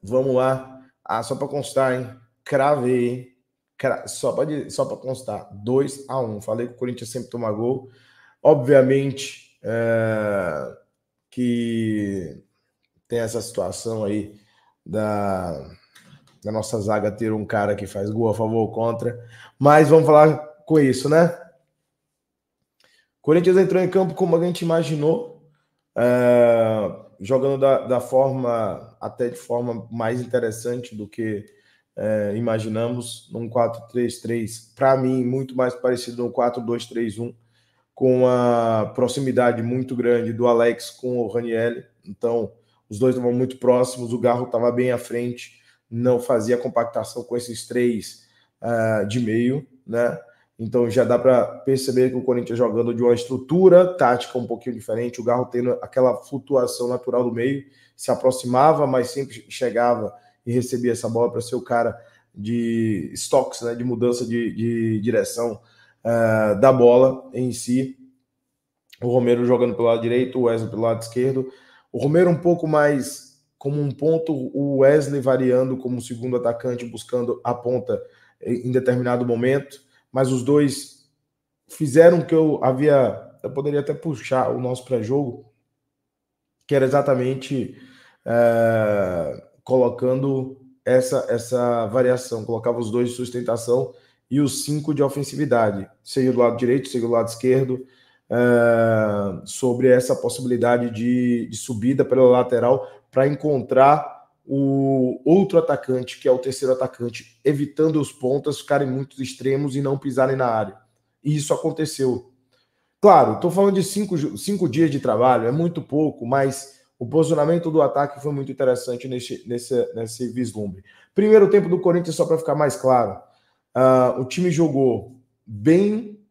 Vamos lá. Só para constar, hein? Cravei, hein? Só para constar. 2-1. Falei que o Corinthians sempre toma gol. Obviamente que tem essa situação aí da, da nossa zaga ter um cara que faz gol a favor ou contra. Mas vamos falar com isso, né? Corinthians entrou em campo como a gente imaginou, jogando da forma, até de forma mais interessante do que imaginamos, num 4-3-3, para mim, muito mais parecido no 4-2-3-1, com a proximidade muito grande do Alex com o Ranieri. Então, os dois estavam muito próximos, o Garro estava bem à frente, não fazia compactação com esses três de meio, né? Então já dá para perceber que o Corinthians jogando de uma estrutura tática um pouquinho diferente, o Garro tendo aquela flutuação natural do meio, se aproximava, mas sempre chegava e recebia essa bola para ser o cara de estoques, né, de mudança de direção da bola em si. O Romero jogando pelo lado direito, o Wesley pelo lado esquerdo. O Romero um pouco mais como um ponto, o Wesley variando como segundo atacante, buscando a ponta em determinado momento. Mas os dois fizeram o que eu poderia até puxar o nosso pré-jogo, que era exatamente colocando essa variação. Colocava os dois de sustentação e os 5 de ofensividade, seja do lado direito, seja do lado esquerdo, sobre essa possibilidade de subida pela lateral para encontrar o outro atacante, que é o terceiro atacante, evitando os pontas ficarem muito extremos e não pisarem na área. E isso aconteceu. Claro, estou falando de 5 dias de trabalho, é muito pouco, mas o posicionamento do ataque foi muito interessante nesse vislumbre. Primeiro tempo do Corinthians, só para ficar mais claro, o time jogou bem,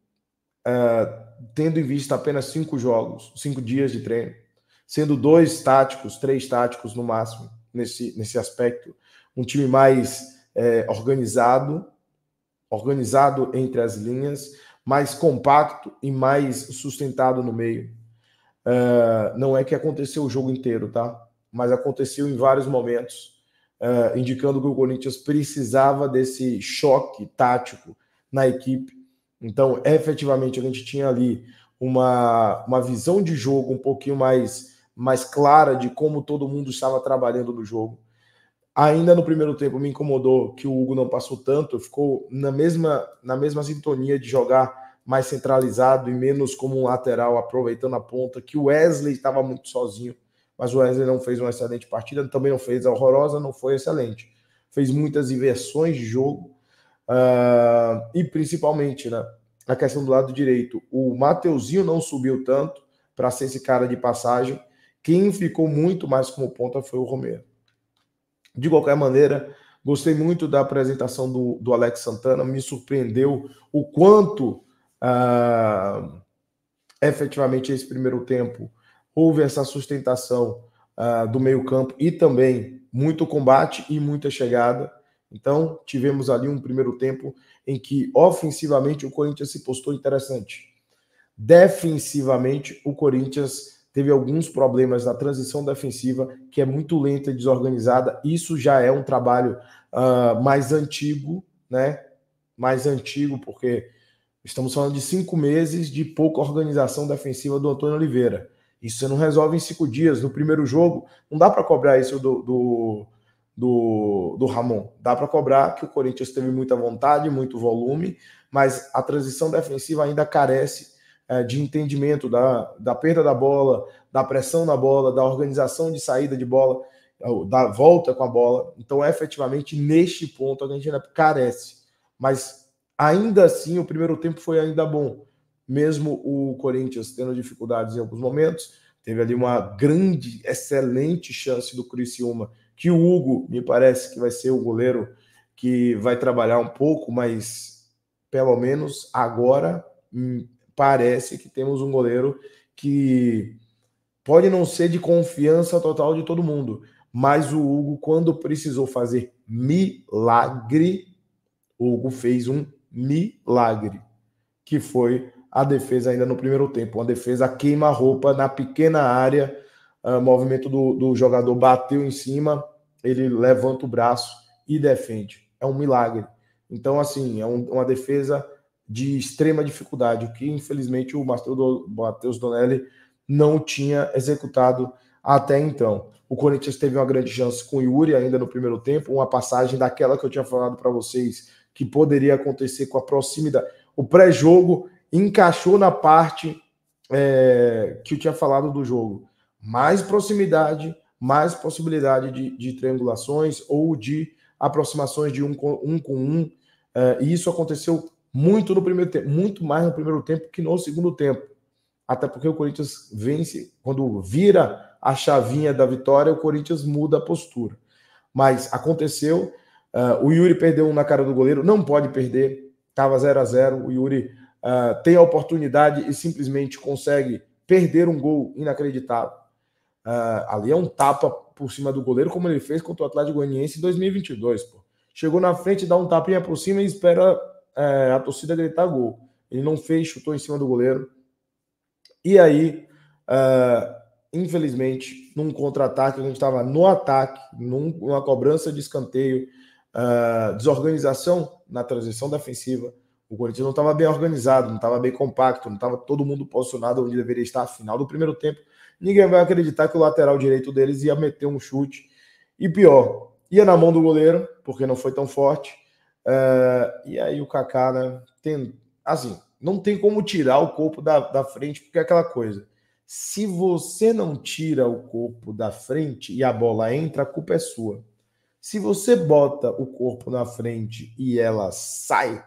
tendo em vista apenas 5 jogos, 5 dias de treino, sendo 2 táticos, 3 táticos no máximo, nesse aspecto. Um time mais organizado entre as linhas, mais compacto e mais sustentado no meio. Não é que aconteceu o jogo inteiro, tá? Mas aconteceu em vários momentos, indicando que o Corinthians precisava desse choque tático na equipe. Então, efetivamente, a gente tinha ali uma visão de jogo um pouquinho mais clara de como todo mundo estava trabalhando no jogo. Ainda no primeiro tempo me incomodou que o Hugo não passou tanto, ficou na mesma sintonia de jogar mais centralizado e menos como um lateral, aproveitando a ponta, que o Wesley estava muito sozinho, mas o Wesley não fez uma excelente partida, também não fez a horrorosa, não foi excelente. Fez muitas inversões de jogo, e principalmente, né, na questão do lado direito, o Mateuzinho não subiu tanto para ser esse cara de passagem. Quem ficou muito mais como ponta foi o Romero. De qualquer maneira, gostei muito da apresentação do Alex Santana, me surpreendeu o quanto efetivamente esse primeiro tempo houve essa sustentação do meio campo e também muito combate e muita chegada. Então, tivemos ali um primeiro tempo em que ofensivamente o Corinthians se postou interessante. Defensivamente, o Corinthians teve alguns problemas na transição defensiva, que é muito lenta e desorganizada. Isso já é um trabalho mais antigo, né? Mais antigo, porque estamos falando de 5 meses de pouca organização defensiva do Antônio Oliveira. Isso você não resolve em 5 dias. No primeiro jogo, não dá para cobrar isso do Ramon. Dá para cobrar que o Corinthians teve muita vontade, muito volume, mas a transição defensiva ainda carece de entendimento da perda da bola, da pressão na bola, da organização de saída de bola, da volta com a bola. Então, efetivamente, neste ponto, a gente ainda carece. Mas, ainda assim, o primeiro tempo foi ainda bom. Mesmo o Corinthians tendo dificuldades em alguns momentos, teve ali uma grande, excelente chance do Criciúma, que o Hugo, me parece que vai ser o goleiro que vai trabalhar um pouco, mas pelo menos agora parece que temos um goleiro que pode não ser de confiança total de todo mundo, mas o Hugo, quando precisou fazer milagre, o Hugo fez um milagre, que foi a defesa ainda no primeiro tempo, uma defesa queima-roupa na pequena área movimento do jogador bateu em cima, ele levanta o braço e defende. É um milagre. Então, assim, é uma defesa de extrema dificuldade, o que infelizmente o Matheus Donelli não tinha executado até então. O Corinthians teve uma grande chance com o Yuri ainda no primeiro tempo, uma passagem daquela que eu tinha falado para vocês que poderia acontecer com a proximidade. O pré-jogo encaixou na parte que eu tinha falado do jogo. Mais proximidade, mais possibilidade de triangulações ou de aproximações de um com um. E isso aconteceu muito no primeiro tempo, muito mais no primeiro tempo que no segundo tempo. Até porque o Corinthians vence, quando vira a chavinha da vitória, o Corinthians muda a postura. Mas aconteceu, o Yuri perdeu um na cara do goleiro, não pode perder, estava 0-0, o Yuri tem a oportunidade e simplesmente consegue perder um gol inacreditável. Ali é um tapa por cima do goleiro, como ele fez contra o Atlético Goianiense em 2022. Pô. Chegou na frente, dá um tapinha por cima e espera a torcida gritar gol. Ele não fez, chutou em cima do goleiro. E aí, infelizmente, num contra-ataque, a gente estava no ataque, numa cobrança de escanteio, desorganização na transição defensiva. O Corinthians não estava bem organizado, não estava bem compacto, não estava todo mundo posicionado onde deveria estar a final do primeiro tempo. Ninguém vai acreditar que o lateral direito deles ia meter um chute. E pior, ia na mão do goleiro, porque não foi tão forte. E aí o Kaká, né, assim, não tem como tirar o corpo da frente, porque é aquela coisa. Se você não tira o corpo da frente e a bola entra, a culpa é sua. Se você bota o corpo na frente e ela sai,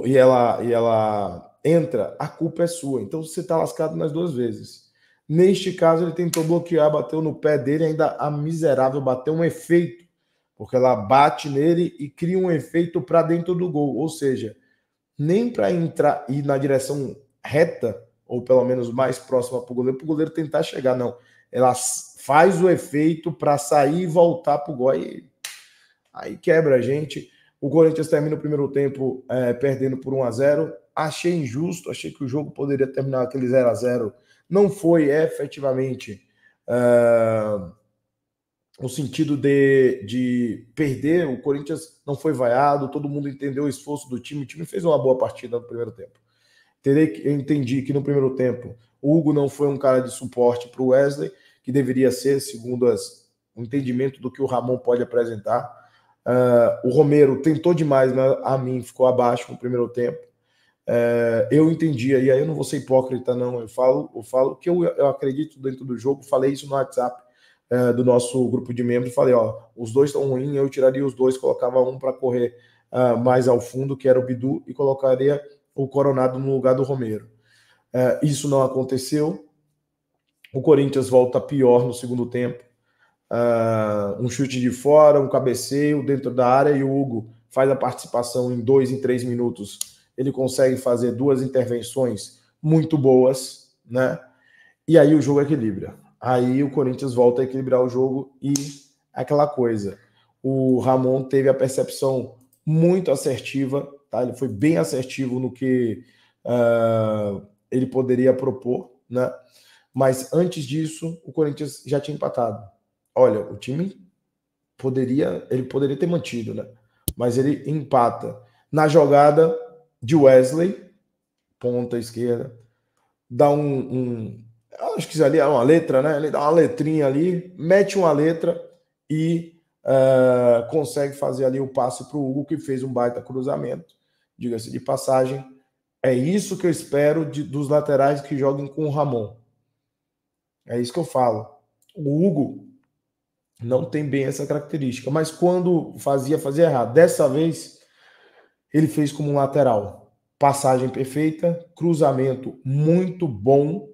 e ela entra, a culpa é sua. Então você está lascado nas duas vezes. Neste caso, ele tentou bloquear, bateu no pé dele, ainda a miserável bateu um efeito, porque ela bate nele e cria um efeito para dentro do gol. Ou seja, nem para entrar e ir na direção reta, ou pelo menos mais próxima para o goleiro tentar chegar, não. Ela faz o efeito para sair e voltar para o gol. Aí quebra a gente. O Corinthians termina o primeiro tempo perdendo por 1-0. Achei injusto, achei que o jogo poderia terminar aquele 0-0. Não foi efetivamente no sentido de perder. O Corinthians não foi vaiado, todo mundo entendeu o esforço do time. O time fez uma boa partida no primeiro tempo. Eu entendi que no primeiro tempo o Hugo não foi um cara de suporte para o Wesley, que deveria ser, segundo o entendimento do que o Ramon pode apresentar. O Romero tentou demais, mas a mim ficou abaixo no primeiro tempo. Eu entendia, e aí eu não vou ser hipócrita, não. Eu falo que eu acredito dentro do jogo. Falei isso no WhatsApp do nosso grupo de membros. Falei, os dois estão ruins, eu tiraria os dois, colocava um para correr mais ao fundo, que era o Bidu, e colocaria o Coronado no lugar do Romero. Isso não aconteceu. O Corinthians volta pior no segundo tempo. Um chute de fora, um cabeceio dentro da área, e o Hugo faz a participação em 2, em 3 minutos. Ele consegue fazer 2 intervenções muito boas, né? E aí o jogo equilibra. Aí o Corinthians volta a equilibrar o jogo e aquela coisa. O Ramon teve a percepção muito assertiva, tá? Ele foi bem assertivo no que ele poderia propor, né? Mas antes disso, o Corinthians já tinha empatado. Olha, o time poderia ter mantido, né? Mas ele empata na jogada de Wesley, ponta esquerda, dá acho que ali é uma letra, né? Ele dá uma letrinha ali, mete uma letra e consegue fazer ali o passe para o Hugo, que fez um baita cruzamento. Diga-se de passagem, é isso que eu espero dos laterais que joguem com o Ramon. É isso que eu falo. O Hugo não tem bem essa característica, mas quando fazia errado. Dessa vez, ele fez como um lateral. Passagem perfeita, cruzamento muito bom,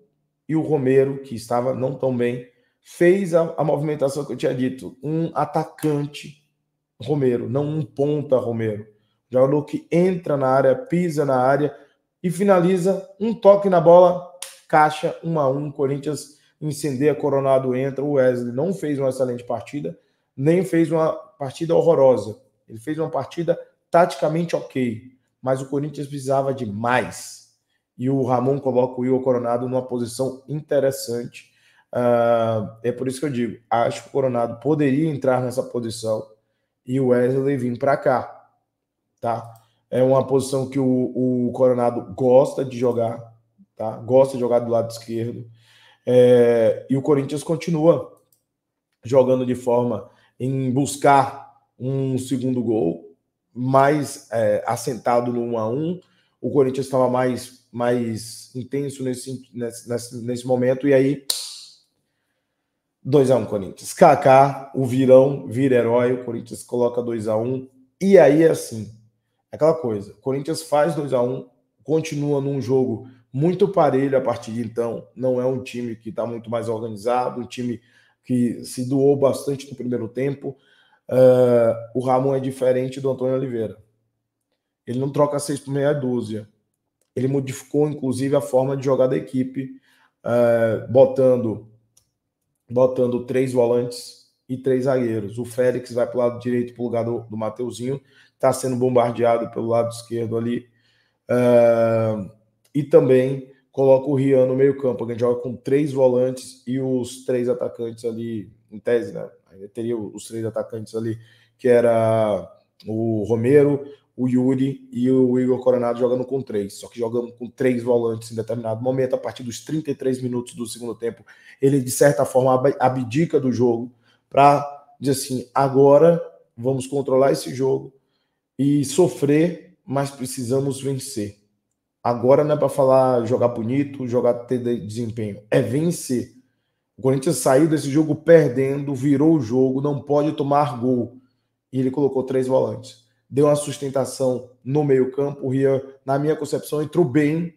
e o Romero, que estava não tão bem, fez a movimentação que eu tinha dito. Um atacante Romero, não um ponta Romero. Jogador que entra na área, pisa na área e finaliza, um toque na bola, caixa, 1-1, Corinthians incendeia, Coronado entra. O Wesley não fez uma excelente partida, nem fez uma partida horrorosa. Ele fez uma partida taticamente ok, mas o Corinthians precisava de mais. E o Ramon coloca o Igor Coronado numa posição interessante. É por isso que eu digo, acho que o Coronado poderia entrar nessa posição e o Wesley vir para cá, tá? É uma posição que o Coronado gosta de jogar, tá? Gosta de jogar do lado esquerdo. E o Corinthians continua jogando de forma em buscar um segundo gol, mais assentado no 1-1. O Corinthians estava mais intenso nesse momento, e aí 2-1 Corinthians. Kaká, o virão, vira herói, o Corinthians coloca 2-1, e aí é assim, aquela coisa, o Corinthians faz 2-1, continua num jogo muito parelho a partir de então, não é um time que está muito mais organizado, um time que se doou bastante no primeiro tempo. O Ramon é diferente do Antônio Oliveira. Ele não troca 6 por meia dúzia. Ele modificou, inclusive, a forma de jogar da equipe, botando 3 volantes e 3 zagueiros. O Félix vai para o lado direito para o lugar do Mateuzinho, está sendo bombardeado pelo lado esquerdo ali. E também coloca o Rian no meio campo, a gente joga com 3 volantes e os 3 atacantes ali, em tese, né? Ainda teria os 3 atacantes ali, que era o Romero, o Yuri e o Igor Coronado jogando com 3. Só que jogamos com 3 volantes em determinado momento, a partir dos 33 minutos do segundo tempo, ele de certa forma abdica do jogo para dizer assim, agora vamos controlar esse jogo e sofrer, mas precisamos vencer. Agora não é para falar jogar bonito, jogar ter desempenho, é vencer. O Corinthians saiu desse jogo perdendo, virou o jogo, não pode tomar gol. E ele colocou 3 volantes. Deu uma sustentação no meio-campo. O Rian, na minha concepção, entrou bem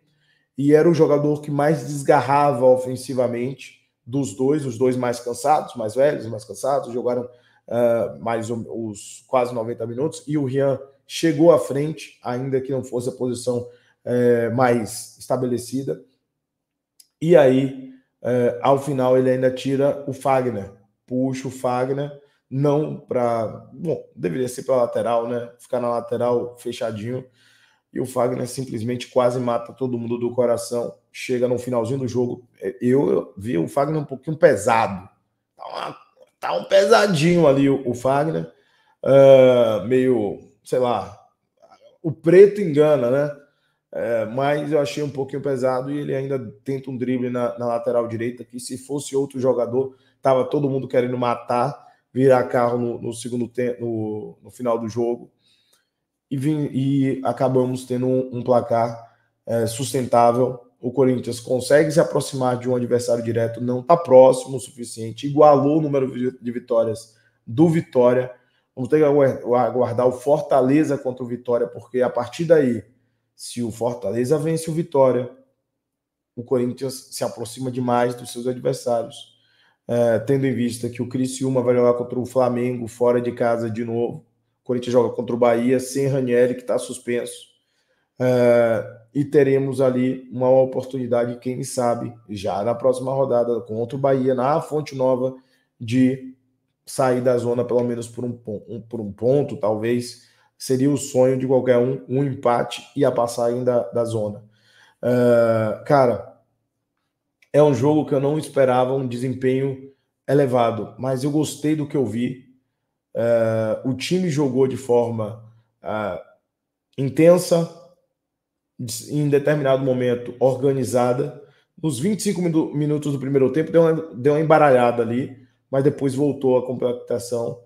e era o jogador que mais desgarrava ofensivamente dos dois, os dois mais cansados, mais velhos, mais cansados, jogaram mais os quase 90 minutos. E o Rian chegou à frente, ainda que não fosse a posição mais estabelecida. E aí, ao final, ele ainda tira o Fagner, puxa o Fagner, não para... Bom, deveria ser para lateral, né? Ficar na lateral fechadinho. E o Fagner simplesmente quase mata todo mundo do coração. Chega no finalzinho do jogo. Eu vi o Fagner um pouquinho pesado. Tá um pesadinho ali o Fagner. Meio, sei lá, o preto engana, né? Mas eu achei um pouquinho pesado e ele ainda tenta um drible na lateral direita, que se fosse outro jogador, tava todo mundo querendo matar, virar carro no segundo tempo, no final do jogo, e acabamos tendo um placar sustentável. O Corinthians consegue se aproximar de um adversário direto, não está próximo o suficiente, igualou o número de vitórias do Vitória. Vamos ter que aguardar o Fortaleza contra o Vitória, porque a partir daí, se o Fortaleza vence o Vitória, o Corinthians se aproxima demais dos seus adversários, tendo em vista que o Criciúma vai jogar contra o Flamengo fora de casa de novo. O Corinthians joga contra o Bahia sem Ranieri, que está suspenso. E teremos ali uma oportunidade, quem sabe, já na próxima rodada contra o Bahia, na Fonte Nova, de sair da zona pelo menos por um ponto, talvez. Seria o sonho de qualquer um empate e a passagem da zona. Cara, é um jogo que eu não esperava um desempenho elevado, mas eu gostei do que eu vi. O time jogou de forma intensa, em determinado momento organizada. Nos 25 minutos do primeiro tempo deu uma embaralhada ali, mas depois voltou a completação.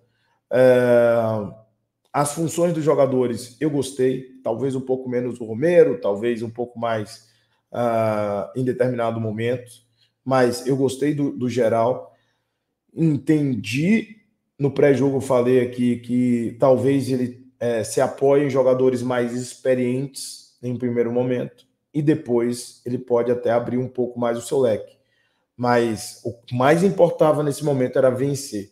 As funções dos jogadores eu gostei, talvez um pouco menos o Romero, talvez um pouco mais em determinado momento, mas eu gostei do geral. Entendi, no pré-jogo eu falei aqui que talvez ele se apoie em jogadores mais experientes em primeiro momento e depois ele pode até abrir um pouco mais o seu leque. Mas o que mais importava nesse momento era vencer.